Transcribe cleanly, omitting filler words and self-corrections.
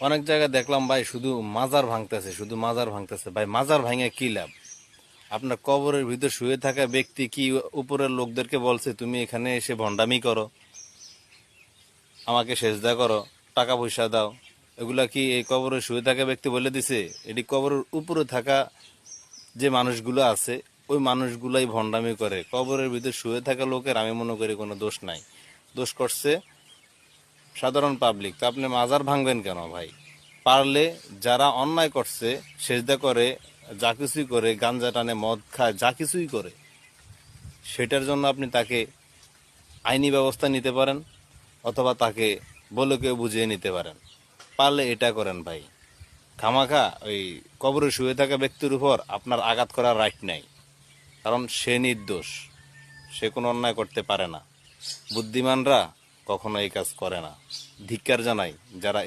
অনেক জায়গায় দেখলাম ভাই শুধু মাজার ভাঙতেছে, শুধু মাজার ভাঙতেছে। ভাই মাজার ভাঙে কি লাভ? আপনার কবরের ভিতর শুয়ে থাকা ব্যক্তি কি উপরের লোকদেরকে বলছে তুমি এখানে এসে ভণ্ডামি করো, আমাকে সেজদা করো, টাকা পয়সা দাও? এগুলা কি এই কবরে শুয়ে থাকা ব্যক্তি বলে দিছে? এটি কবরের উপরে থাকা যে মানুষগুলো আছে ওই মানুষগুলাই ভণ্ডামি করে। কবরের ভিতর শুয়ে থাকা লোকের আমি মনে করি কোনো দোষ নাই, দোষ করছে সাধারণ পাবলিক। তো আপনি মাজার ভাঙবেন কেন ভাই? পারলে যারা অন্যায় করছে, সেজদা করে, যা কিছুই করে, গাঞ্জা টানে, মদ খায়, যা কিছুই করে, সেটার জন্য আপনি তাকে আইনি ব্যবস্থা নিতে পারেন, অথবা তাকে বলে কেউ বুঝিয়ে নিতে পারেন। পারলে এটা করেন ভাই। খামাখা ওই কবরে শুয়ে থাকা ব্যক্তির উপর আপনার আঘাত করার রাইট নাই, কারণ সে নির্দোষ, সে কোনো অন্যায় করতে পারে না। বুদ্ধিমানরা কখনো এই কাজ করে না। ধিক্কার জানাই যারা